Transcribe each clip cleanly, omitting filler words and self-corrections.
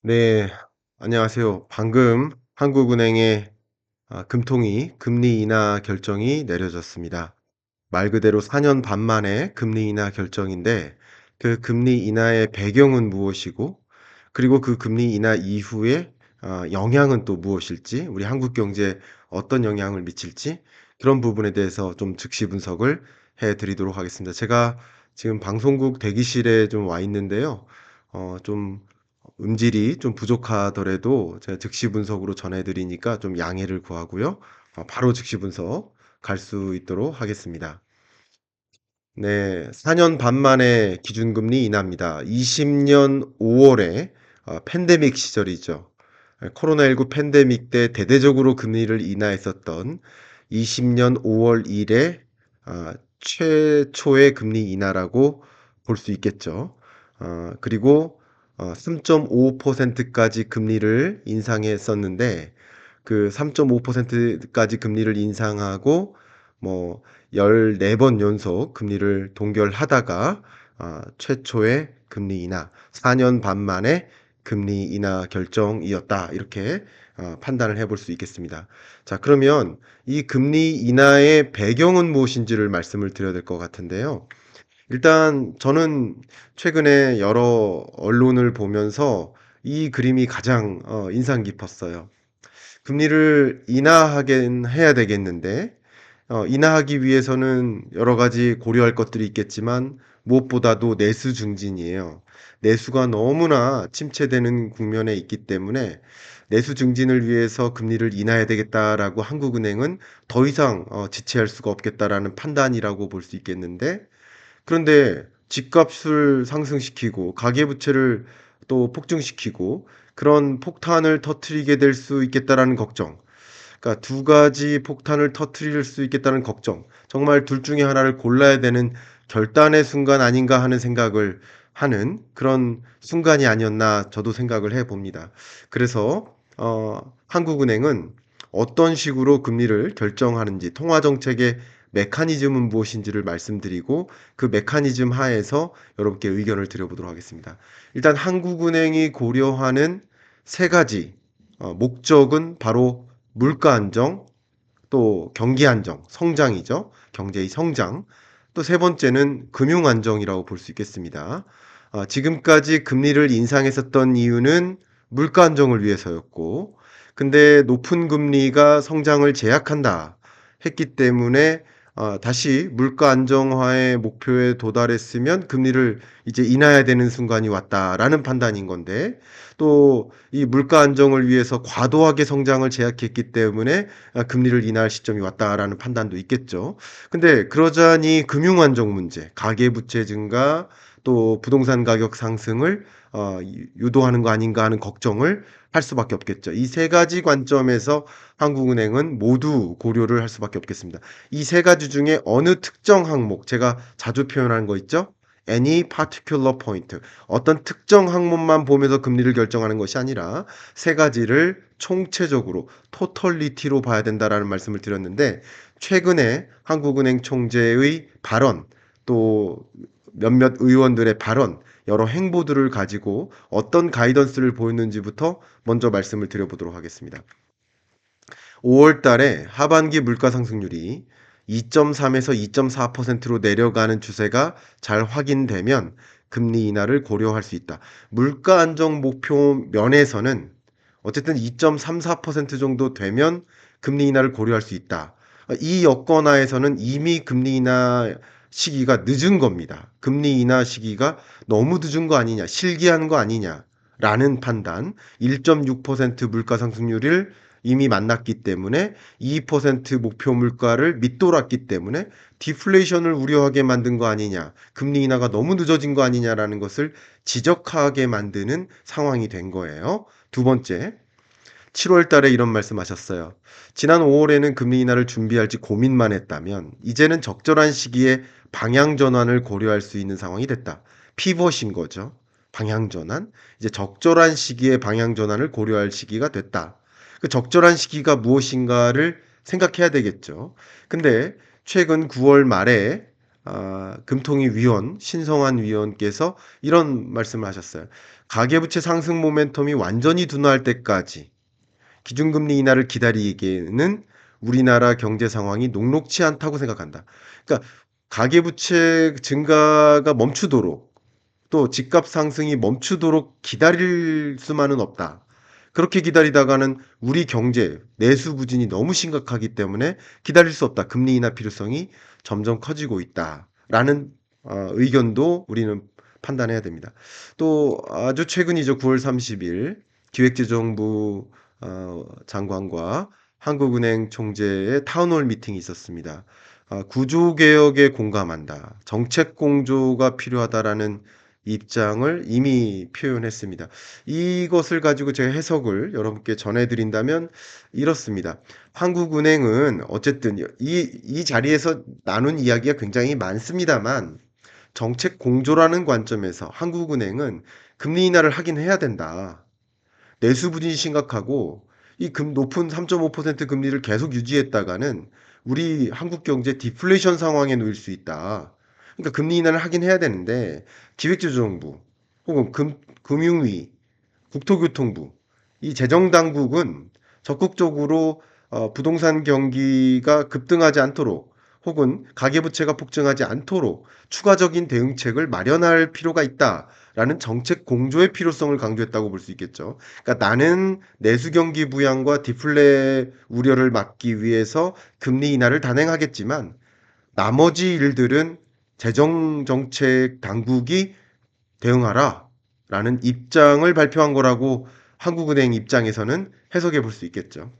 네. 안녕하세요. 방금 한국은행의 금통위 금리 인하 결정이 내려졌습니다. 말 그대로 4년 반 만에 금리 인하 결정인데 그 금리 인하의 배경은 무엇이고 그리고 그 금리 인하 이후에 영향은 또 무엇일지, 우리 한국 경제에 어떤 영향을 미칠지, 그런 부분에 대해서 좀 즉시 분석을 해 드리도록 하겠습니다. 제가 지금 방송국 대기실에 좀 와 있는데요. 좀 음질이 좀 부족하더라도 제가 즉시 분석으로 전해 드리니까 좀 양해를 구하고요. 바로 즉시 분석 갈 수 있도록 하겠습니다. 네. 4년 반 만에 기준금리 인하입니다. 20년 5 월에 팬데믹 시절이죠. 코로나19 팬데믹 때 대대적으로 금리를 인하했었던 20년 5월 이래 최초의 금리 인하라고 볼 수 있겠죠. 그리고 3.5% 까지 금리를 인상했었는데 그 3.5% 까지 금리를 인상하고 뭐 14번 연속 금리를 동결하다가 최초의 금리 인하, 4년 반 만에 금리 인하 결정이었다. 이렇게 판단을 해볼 수 있겠습니다. 자, 그러면 이 금리 인하의 배경은 무엇인지를 말씀을 드려야 될 것 같은데요. 일단 저는 최근에 여러 언론을 보면서 이 그림이 가장 인상 깊었어요. 금리를 인하하긴 해야 되겠는데 인하하기 위해서는 여러 가지 고려할 것들이 있겠지만 무엇보다도 내수 증진이에요. 내수가 너무나 침체되는 국면에 있기 때문에 내수 증진을 위해서 금리를 인하해야 되겠다라고 한국은행은 더 이상 지체할 수가 없겠다라는 판단이라고 볼 수 있겠는데, 그런데 집값을 상승시키고 가계부채를 또 폭증시키고 그런 폭탄을 터뜨리게 될 수 있겠다라는 걱정, 그러니까 두 가지 폭탄을 터뜨릴 수 있겠다는 걱정, 정말 둘 중에 하나를 골라야 되는 결단의 순간 아닌가 하는 생각을 하는 그런 순간이 아니었나 저도 생각을 해 봅니다. 그래서 한국은행은 어떤 식으로 금리를 결정하는지, 통화 정책의 메커니즘은 무엇인지를 말씀드리고 그 메커니즘 하에서 여러분께 의견을 드려보도록 하겠습니다. 일단 한국은행이 고려하는 세 가지 목적은 바로 물가 안정, 또 경기 안정, 성장이죠. 경제의 성장. 또 세 번째는 금융 안정이라고 볼 수 있겠습니다. 지금까지 금리를 인상했었던 이유는 물가 안정을 위해서였고, 근데 높은 금리가 성장을 제약한다 했기 때문에 다시 물가 안정화의 목표에 도달했으면 금리를 이제 인하해야 되는 순간이 왔다라는 판단인 건데, 또 이 물가 안정을 위해서 과도하게 성장을 제약했기 때문에 금리를 인하할 시점이 왔다라는 판단도 있겠죠. 근데 그러자니 금융 안정 문제, 가계 부채 증가, 또 부동산 가격 상승을 유도하는 거 아닌가 하는 걱정을 할 수밖에 없겠죠. 이 세 가지 관점에서 한국은행은 모두 고려를 할 수밖에 없겠습니다. 이 세 가지 중에 어느 특정 항목, 제가 자주 표현하는 거 있죠? any particular point. 어떤 특정 항목만 보면서 금리를 결정하는 것이 아니라 세 가지를 총체적으로 토털리티로 봐야 된다라는 말씀을 드렸는데, 최근에 한국은행 총재의 발언, 또 몇몇 의원들의 발언, 여러 행보들을 가지고 어떤 가이던스를 보였는지부터 먼저 말씀을 드려보도록 하겠습니다. 5월 달에 하반기 물가 상승률이 2.3에서 2.4%로 내려가는 추세가 잘 확인되면 금리 인하를 고려할 수 있다. 물가 안정 목표 면에서는 어쨌든 2.34% 정도 되면 금리 인하를 고려할 수 있다. 이 여건 하에서는 이미 금리 인하 시기가 늦은 겁니다. 금리 인하 시기가 너무 늦은 거 아니냐, 실기한 거 아니냐라는 판단, 1.6% 물가 상승률을 이미 만났기 때문에 2% 목표 물가를 밑돌았기 때문에 디플레이션을 우려하게 만든 거 아니냐, 금리 인하가 너무 늦어진 거 아니냐라는 것을 지적하게 만드는 상황이 된 거예요. 두 번째, 7월 달에 이런 말씀하셨어요. 지난 5월에는 금리 인하를 준비할지 고민만 했다면 이제는 적절한 시기에 방향 전환을 고려할 수 있는 상황이 됐다. 피벗인 거죠. 방향 전환. 이제 적절한 시기에 방향 전환을 고려할 시기가 됐다. 그 적절한 시기가 무엇인가를 생각해야 되겠죠. 근데 최근 9월 말에 금통위 위원 신성한 위원께서 이런 말씀을 하셨어요. 가계부채 상승 모멘텀이 완전히 둔화할 때까지 기준금리 인하를 기다리기에는 우리나라 경제 상황이 녹록치 않다고 생각한다. 그러니까 가계부채 증가가 멈추도록 또 집값 상승이 멈추도록 기다릴 수만은 없다. 그렇게 기다리다가는 우리 경제 내수 부진이 너무 심각하기 때문에 기다릴 수 없다. 금리 인하 필요성이 점점 커지고 있다라는 의견도 우리는 판단해야 됩니다. 또 아주 최근이죠. 9월 30일 기획재정부 장관과 한국은행 총재의 타운홀 미팅이 있었습니다. 구조개혁에 공감한다. 정책 공조가 필요하다라는 입장을 이미 표현했습니다. 이것을 가지고 제가 해석을 여러분께 전해드린다면 이렇습니다. 한국은행은 어쨌든 이 자리에서 나눈 이야기가 굉장히 많습니다만 정책 공조라는 관점에서 한국은행은 금리 인하를 하긴 해야 된다. 내수 부진이 심각하고 이 높은 3.5% 금리를 계속 유지했다가는 우리 한국 경제 디플레이션 상황에 놓일 수 있다. 그러니까 금리 인하를 하긴 해야 되는데 기획재정부 혹은 금융위, 국토교통부 이 재정당국은 적극적으로 부동산 경기가 급등하지 않도록 혹은 가계부채가 폭증하지 않도록 추가적인 대응책을 마련할 필요가 있다라는 정책 공조의 필요성을 강조했다고 볼 수 있겠죠. 그러니까 나는 내수 경기 부양과 디플레 우려를 막기 위해서 금리 인하를 단행하겠지만 나머지 일들은 재정 정책 당국이 대응하라 라는 입장을 발표한 거라고 한국은행 입장에서는 해석해 볼 수 있겠죠.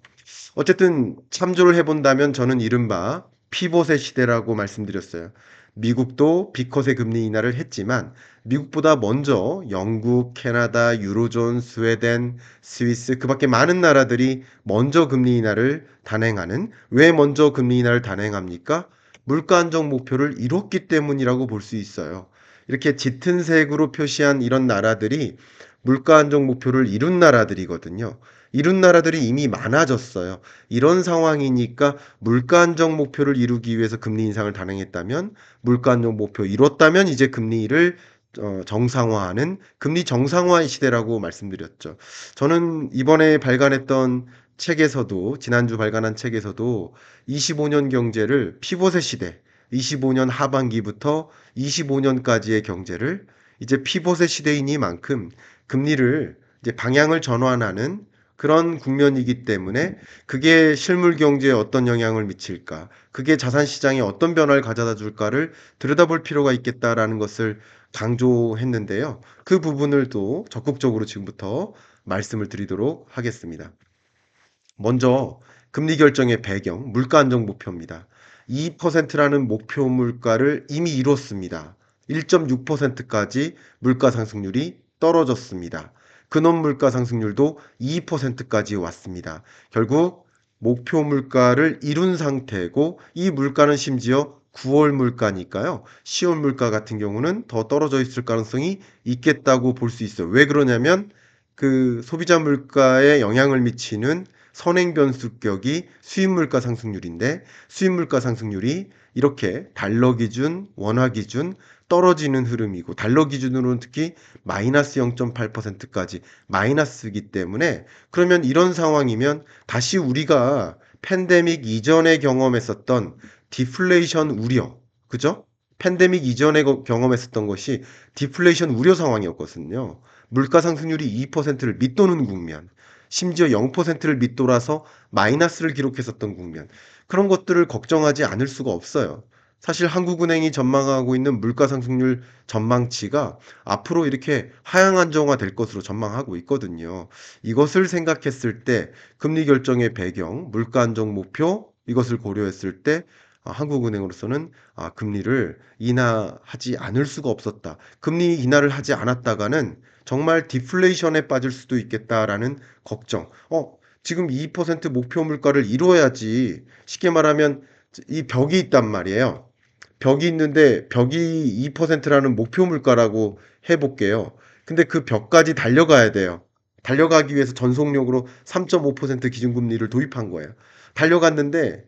어쨌든 참조를 해본다면 저는 이른바 피봇의 시대라고 말씀드렸어요. 미국도 비컷의 금리 인하를 했지만 미국보다 먼저 영국, 캐나다, 유로존, 스웨덴, 스위스 그 밖에 많은 나라들이 먼저 금리 인하를 단행하는 왜 먼저 금리 인하를 단행합니까? 물가 안정 목표를 이뤘기 때문이라고 볼 수 있어요. 이렇게 짙은 색으로 표시한 이런 나라들이 물가 안정 목표를 이룬 나라들이거든요. 이룬 나라들이 이미 많아졌어요. 이런 상황이니까 물가 안정 목표를 이루기 위해서 금리 인상을 단행했다면 물가 안정 목표 이뤘다면 이제 금리를 정상화하는 금리 정상화의 시대라고 말씀드렸죠. 저는 이번에 발간했던 책에서도 지난주 발간한 책에서도 25년 경제를 피봇의 시대 25년 하반기부터 25년까지의 경제를 이제 피봇의 시대이니만큼 금리를 이제 방향을 전환하는 그런 국면이기 때문에 그게 실물 경제에 어떤 영향을 미칠까, 그게 자산 시장에 어떤 변화를 가져다 줄까를 들여다볼 필요가 있겠다라는 것을 강조했는데요. 그 부분을 또 적극적으로 지금부터 말씀을 드리도록 하겠습니다. 먼저 금리 결정의 배경, 물가 안정 목표입니다. 2%라는 목표 물가를 이미 이뤘습니다. 1.6%까지 물가 상승률이 떨어졌습니다. 근원 물가 상승률도 2%까지 왔습니다. 결국 목표 물가를 이룬 상태고 이 물가는 심지어 9월 물가니까요. 10월 물가 같은 경우는 더 떨어져 있을 가능성이 있겠다고 볼 수 있어요. 왜 그러냐면 그 소비자 물가에 영향을 미치는 선행 변수격이 수입 물가 상승률인데 수입 물가 상승률이 이렇게 달러 기준, 원화 기준 떨어지는 흐름이고 달러 기준으로는 특히 마이너스 0.8%까지 마이너스이기 때문에 그러면 이런 상황이면 다시 우리가 팬데믹 이전에 경험했었던 디플레이션 우려, 그죠? 팬데믹 이전에 경험했었던 것이 디플레이션 우려 상황이었거든요. 물가 상승률이 2%를 밑도는 국면, 심지어 0%를 밑돌아서 마이너스를 기록했었던 국면. 그런 것들을 걱정하지 않을 수가 없어요. 사실 한국은행이 전망하고 있는 물가 상승률 전망치가 앞으로 이렇게 하향 안정화될 것으로 전망하고 있거든요. 이것을 생각했을 때 금리 결정의 배경, 물가 안정 목표 이것을 고려했을 때 한국은행으로서는 금리를 인하하지 않을 수가 없었다. 금리 인하를 하지 않았다가는 정말 디플레이션에 빠질 수도 있겠다라는 걱정. 지금 2% 목표 물가를 이루어야지. 쉽게 말하면 이 벽이 있단 말이에요. 벽이 있는데 벽이 2%라는 목표 물가라고 해볼게요. 근데 그 벽까지 달려가야 돼요. 달려가기 위해서 전속력으로 3.5% 기준금리를 도입한 거예요. 달려갔는데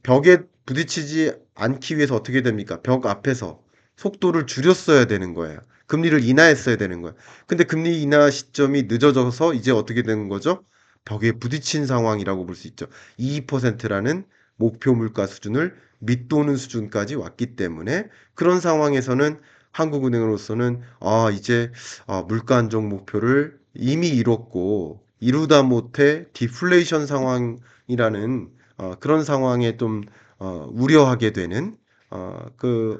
벽에 부딪히지 않기 위해서 어떻게 됩니까? 벽 앞에서 속도를 줄였어야 되는 거예요. 금리를 인하했어야 되는 거예요. 근데 금리 인하 시점이 늦어져서 이제 어떻게 되는 거죠? 벽에 부딪힌 상황이라고 볼 수 있죠. 2%라는 목표 물가 수준을 밑도는 수준까지 왔기 때문에 그런 상황에서는 한국은행으로서는 이제 물가 안정 목표를 이미 이뤘고 이루다 못해 디플레이션 상황이라는 그런 상황에 좀 우려하게 되는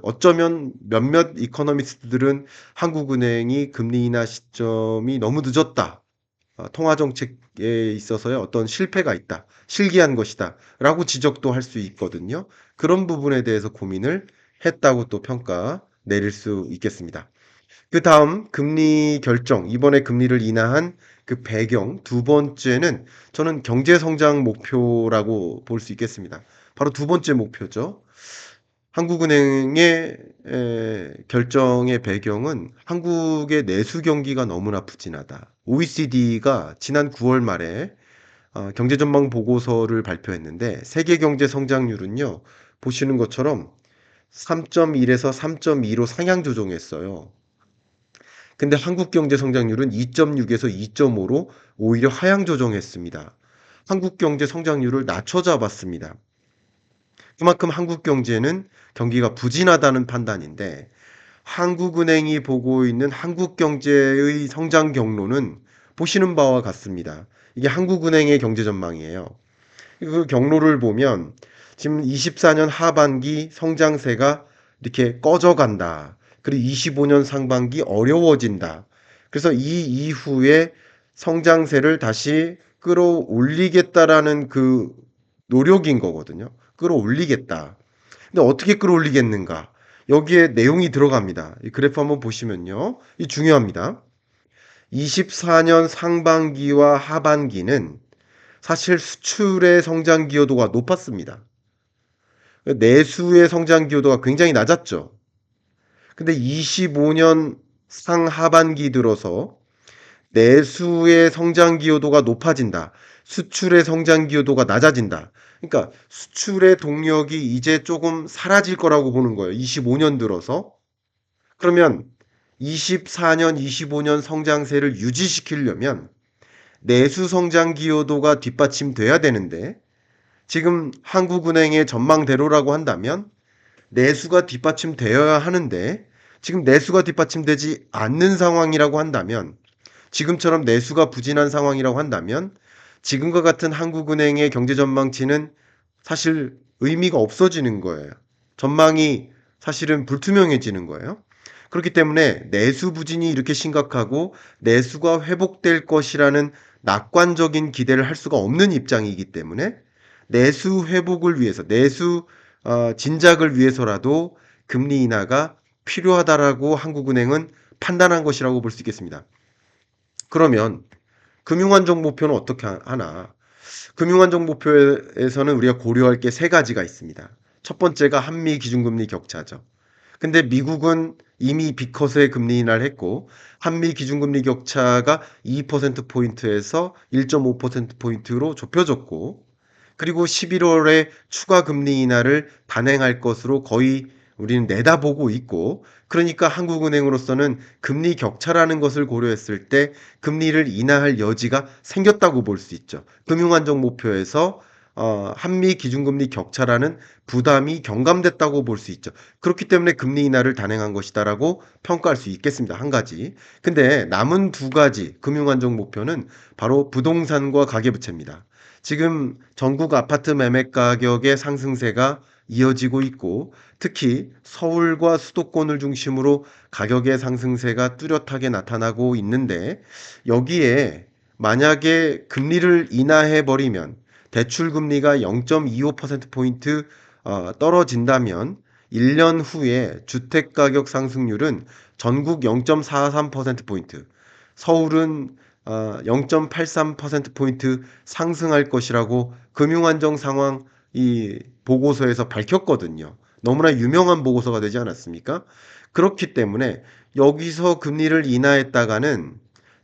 어쩌면 몇몇 이코노미스트들은 한국은행이 금리 인하 시점이 너무 늦었다. 통화 정책에 있어서의 어떤 실패가 있다. 실기한 것이다. 라고 지적도 할 수 있거든요. 그런 부분에 대해서 고민을 했다고 또 평가 내릴 수 있겠습니다. 그다음 금리 결정, 이번에 금리를 인하한 그 배경 두 번째는 저는 경제 성장 목표라고 볼 수 있겠습니다. 바로 두 번째 목표죠. 한국은행의 결정의 배경은 한국의 내수 경기가 너무나 부진하다. OECD가 지난 9월 말에 경제 전망 보고서를 발표했는데 세계 경제 성장률은요. 보시는 것처럼 3.1에서 3.2로 상향 조정했어요. 근데 한국 경제 성장률은 2.6에서 2.5로 오히려 하향 조정했습니다. 한국 경제 성장률을 낮춰 잡았습니다. 그만큼 한국 경제는 경기가 부진하다는 판단인데 한국은행이 보고 있는 한국 경제의 성장 경로는 보시는 바와 같습니다. 이게 한국은행의 경제 전망이에요. 그 경로를 보면 지금 24년 하반기 성장세가 이렇게 꺼져간다. 그리고 25년 상반기 어려워진다. 그래서 이 이후에 성장세를 다시 끌어올리겠다라는 그 노력인 거거든요. 끌어올리겠다. 근데 어떻게 끌어올리겠는가? 여기에 내용이 들어갑니다. 이 그래프 한번 보시면요. 이 중요합니다. 24년 상반기와 하반기는 사실 수출의 성장 기여도가 높았습니다. 내수의 성장 기여도가 굉장히 낮았죠. 근데 25년 상하반기 들어서 내수의 성장 기여도가 높아진다. 수출의 성장 기여도가 낮아진다. 그러니까 수출의 동력이 이제 조금 사라질 거라고 보는 거예요. 25년 들어서. 그러면 24년, 25년 성장세를 유지시키려면 내수 성장 기여도가 뒷받침돼야 되는데 지금 한국은행의 전망대로라고 한다면 내수가 뒷받침되어야 하는데 지금 내수가 뒷받침되지 않는 상황이라고 한다면 지금처럼 내수가 부진한 상황이라고 한다면 지금과 같은 한국은행의 경제 전망치는 사실 의미가 없어지는 거예요. 전망이 사실은 불투명해지는 거예요. 그렇기 때문에 내수 부진이 이렇게 심각하고 내수가 회복될 것이라는 낙관적인 기대를 할 수가 없는 입장이기 때문에 내수 회복을 위해서 내수 진작을 위해서라도 금리 인하가 필요하다라고 한국은행은 판단한 것이라고 볼 수 있겠습니다. 그러면 금융안정 목표는 어떻게 하나? 금융안정 목표에서는 우리가 고려할 게 세 가지가 있습니다. 첫 번째가 한미 기준금리 격차죠. 근데 미국은 이미 비컷의 금리 인하를 했고 한미 기준금리 격차가 2%포인트에서 1.5%포인트로 좁혀졌고 그리고 11월에 추가 금리 인하를 단행할 것으로 거의 우리는 내다보고 있고 그러니까 한국은행으로서는 금리 격차라는 것을 고려했을 때 금리를 인하할 여지가 생겼다고 볼 수 있죠. 금융안정 목표에서 한미 기준금리 격차라는 부담이 경감됐다고 볼 수 있죠. 그렇기 때문에 금리 인하를 단행한 것이다라고 평가할 수 있겠습니다. 한 가지. 근데 남은 두 가지 금융안정 목표는 바로 부동산과 가계부채입니다. 지금 전국 아파트 매매 가격의 상승세가 이어지고 있고 특히 서울과 수도권을 중심으로 가격의 상승세가 뚜렷하게 나타나고 있는데 여기에 만약에 금리를 인하해 버리면 대출 금리가 0.25%포인트 떨어진다면 1년 후에 주택 가격 상승률은 전국 0.43%포인트, 서울은 0.83%포인트 상승할 것이라고 금융안정 상황 이 보고서에서 밝혔거든요. 너무나 유명한 보고서가 되지 않았습니까? 그렇기 때문에 여기서 금리를 인하했다가는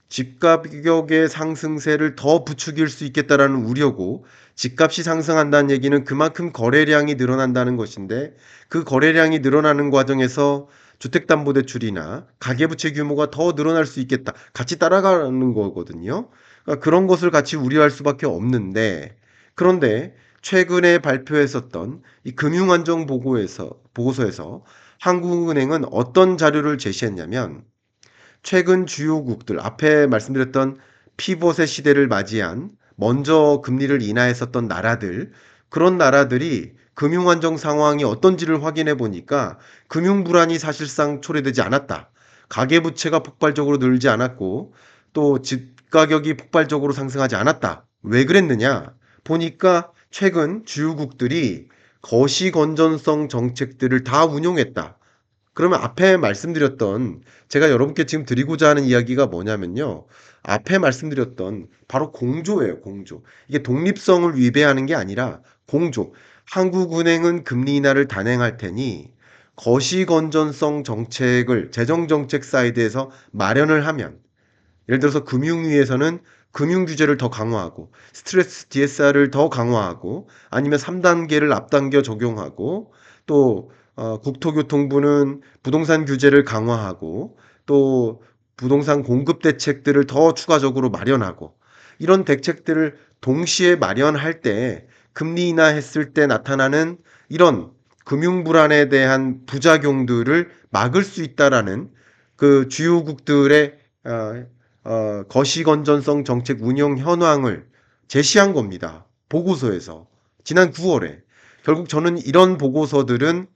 집가격의 상승세를 더 부추길 수 있겠다라는 우려고, 집값이 상승한다는 얘기는 그만큼 거래량이 늘어난다는 것인데, 그 거래량이 늘어나는 과정에서 주택담보대출이나 가계부채 규모가 더 늘어날 수 있겠다, 같이 따라가는 거거든요. 그러니까 그런 것을 같이 우려할 수밖에 없는데, 그런데 최근에 발표했었던 이 보고서에서 한국은행은 어떤 자료를 제시했냐면, 최근 주요국들, 앞에 말씀드렸던 피벗의 시대를 맞이한 먼저 금리를 인하했었던 나라들, 그런 나라들이 금융 안정 상황이 어떤지를 확인해 보니까 금융 불안이 사실상 초래되지 않았다. 가계 부채가 폭발적으로 늘지 않았고, 또 집 가격이 폭발적으로 상승하지 않았다. 왜 그랬느냐? 보니까 최근 주요국들이 거시 건전성 정책들을 다 운용했다. 그러면 앞에 말씀드렸던, 제가 여러분께 지금 드리고자 하는 이야기가 뭐냐면요. 앞에 말씀드렸던 바로 공조예요, 공조. 이게 독립성을 위배하는 게 아니라 공조. 한국은행은 금리 인하를 단행할 테니 거시 건전성 정책을 재정 정책 사이드에서 마련을 하면, 예를 들어서 금융위에서는 금융 규제를 더 강화하고 스트레스 DSR을 더 강화하고, 아니면 3단계를 앞당겨 적용하고, 또 국토교통부는 부동산 규제를 강화하고, 또 부동산 공급 대책들을 더 추가적으로 마련하고, 이런 대책들을 동시에 마련할 때 금리 인하했을 때 나타나는 이런 금융 불안에 대한 부작용들을 막을 수 있다라는 그 주요국들의 거시건전성 정책 운영 현황을 제시한 겁니다. 보고서에서. 지난 9월에. 결국 저는 이런 보고서들은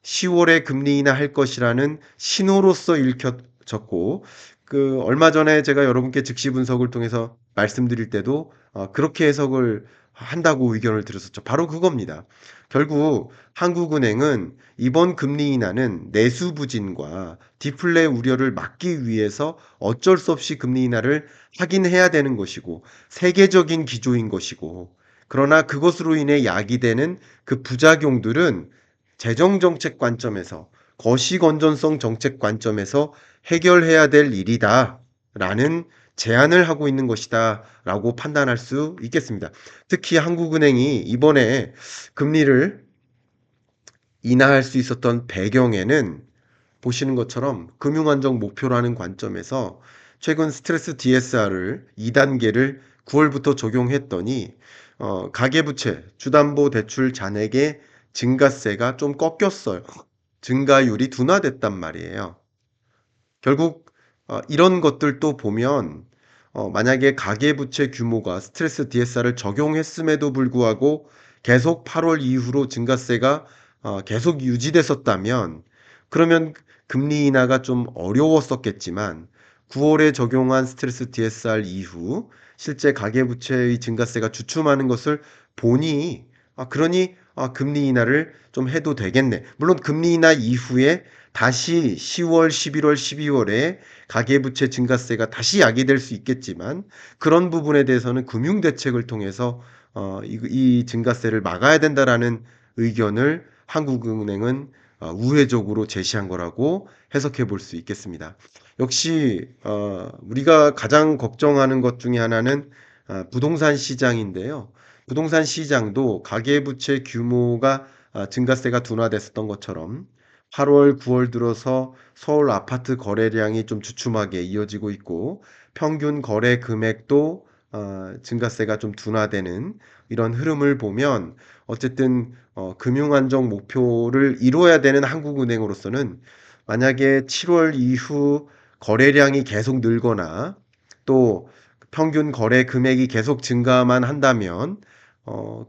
10월에 금리 인하할 것이라는 신호로서 읽혀졌고, 그 얼마 전에 제가 여러분께 즉시 분석을 통해서 말씀드릴 때도 그렇게 해석을 한다고 의견을 드렸었죠. 바로 그겁니다. 결국 한국은행은 이번 금리 인하는 내수 부진과 디플레 우려를 막기 위해서 어쩔 수 없이 금리 인하를 하긴 해야 되는 것이고, 세계적인 기조인 것이고, 그러나 그것으로 인해 야기되는 그 부작용들은 재정정책 관점에서, 거시건전성 정책 관점에서 해결해야 될 일이다 라는 제안을 하고 있는 것이다 라고 판단할 수 있겠습니다. 특히 한국은행이 이번에 금리를 인하할 수 있었던 배경에는, 보시는 것처럼 금융안정 목표라는 관점에서 최근 스트레스 DSR을 2단계를 9월부터 적용했더니 가계부채, 주담보대출 잔액의 증가세가 좀 꺾였어요. 증가율이 둔화됐단 말이에요. 결국 이런 것들도 보면, 만약에 가계부채 규모가 스트레스 DSR을 적용했음에도 불구하고 계속 8월 이후로 증가세가 계속 유지됐었다면, 그러면 금리 인하가 좀 어려웠었겠지만, 9월에 적용한 스트레스 DSR 이후 실제 가계부채의 증가세가 주춤하는 것을 보니, 그러니 금리 인하를 좀 해도 되겠네. 물론 금리 인하 이후에 다시 10월, 11월, 12월에 가계부채 증가세가 다시 야기될 수 있겠지만, 그런 부분에 대해서는 금융대책을 통해서 이 증가세를 막아야 된다라는 의견을 한국은행은 우회적으로 제시한 거라고 해석해 볼 수 있겠습니다. 역시 우리가 가장 걱정하는 것 중에 하나는 부동산 시장인데요. 부동산 시장도 가계부채 규모가 증가세가 둔화됐었던 것처럼 8월, 9월 들어서 서울 아파트 거래량이 좀 주춤하게 이어지고 있고, 평균 거래 금액도 증가세가 좀 둔화되는 이런 흐름을 보면, 어쨌든 금융 안정 목표를 이루어야 되는 한국은행으로서는, 만약에 7월 이후 거래량이 계속 늘거나 또 평균 거래 금액이 계속 증가만 한다면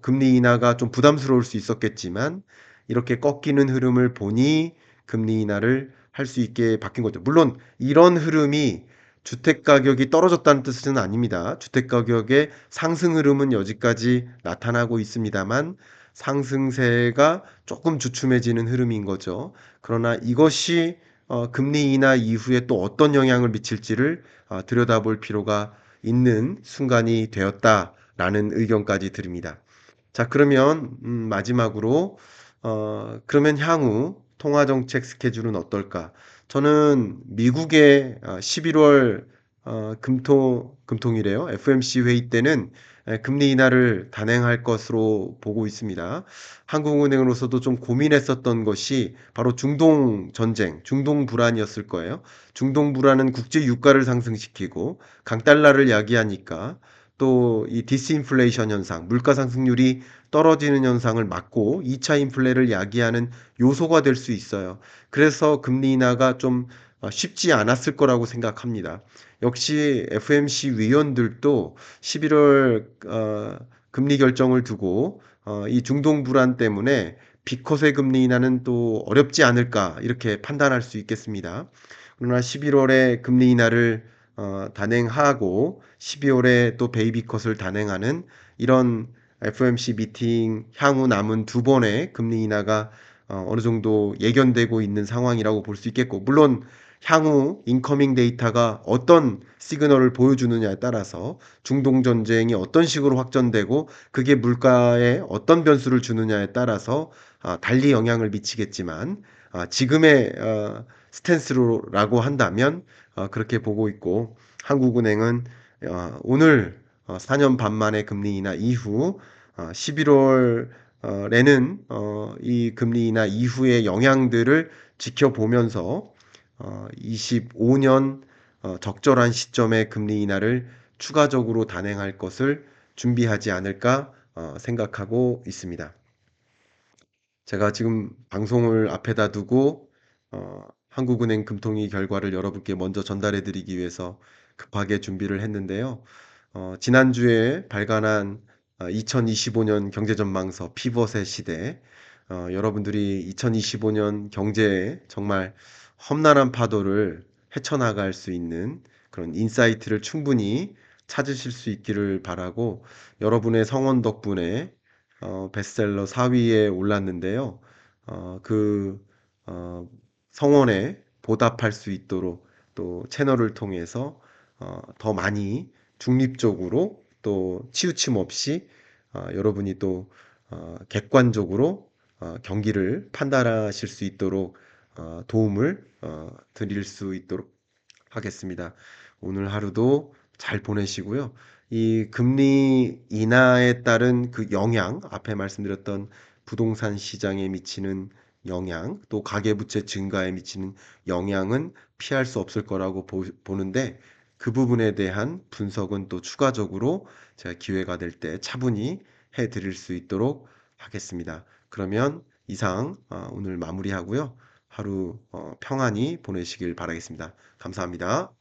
금리 인하가 좀 부담스러울 수 있었겠지만, 이렇게 꺾이는 흐름을 보니 금리 인하를 할 수 있게 바뀐 거죠. 물론 이런 흐름이 주택 가격이 떨어졌다는 뜻은 아닙니다. 주택 가격의 상승 흐름은 여지까지 나타나고 있습니다만, 상승세가 조금 주춤해지는 흐름인 거죠. 그러나 이것이 금리 인하 이후에 또 어떤 영향을 미칠지를 들여다볼 필요가 있는 순간이 되었다라는 의견까지 드립니다. 자, 그러면 마지막으로 그러면 향후 통화 정책 스케줄은 어떨까? 저는 미국의 11월 금통이래요. FOMC 회의 때는 금리 인하를 단행할 것으로 보고 있습니다. 한국은행으로서도 좀 고민했었던 것이 바로 중동 전쟁, 중동 불안이었을 거예요. 중동 불안은 국제 유가를 상승시키고 강달러를 야기하니까 또 이 디스인플레이션 현상, 물가 상승률이 떨어지는 현상을 막고 2차 인플레를 야기하는 요소가 될 수 있어요. 그래서 금리 인하가 좀 쉽지 않았을 거라고 생각합니다. 역시 FMC 위원들도 11월 금리 결정을 두고 이 중동 불안 때문에 비컷의 금리 인하는 또 어렵지 않을까 이렇게 판단할 수 있겠습니다. 그러나 11월에 금리 인하를 단행하고 12월에 또 베이비컷을 단행하는 이런 FOMC 미팅 향후 남은 두 번의 금리 인하가 어느 정도 예견되고 있는 상황이라고 볼 수 있겠고, 물론 향후 인커밍 데이터가 어떤 시그널을 보여주느냐에 따라서 중동 전쟁이 어떤 식으로 확전되고 그게 물가에 어떤 변수를 주느냐에 따라서 달리 영향을 미치겠지만, 지금의 스탠스로라고 한다면 그렇게 보고 있고, 한국은행은 오늘 4년 반 만의 금리 인하 이후 11월에는 이 금리 인하 이후의 영향들을 지켜보면서 25년 적절한 시점에 금리 인하를 추가적으로 단행할 것을 준비하지 않을까 생각하고 있습니다. 제가 지금 방송을 앞에다 두고 한국은행 금통위 결과를 여러분께 먼저 전달해 드리기 위해서 급하게 준비를 했는데요. 지난주에 발간한 2025년 경제전망서 피벗의 시대, 여러분들이 2025년 경제에 정말 험난한 파도를 헤쳐나갈 수 있는 그런 인사이트를 충분히 찾으실 수 있기를 바라고, 여러분의 성원 덕분에 베스트셀러 4위에 올랐는데요. 그 성원에 보답할 수 있도록 또 채널을 통해서 더 많이 중립적으로 또 치우침 없이 여러분이 또 객관적으로 경기를 판단하실 수 있도록 도움을 드릴 수 있도록 하겠습니다. 오늘 하루도 잘 보내시고요. 이 금리 인하에 따른 그 영향, 앞에 말씀드렸던 부동산 시장에 미치는 영향, 또 가계부채 증가에 미치는 영향은 피할 수 없을 거라고 보는데, 그 부분에 대한 분석은 또 추가적으로 제가 기회가 될 때 차분히 해 드릴 수 있도록 하겠습니다. 그러면 이상 오늘 마무리하고요. 하루 평안히 보내시길 바라겠습니다. 감사합니다.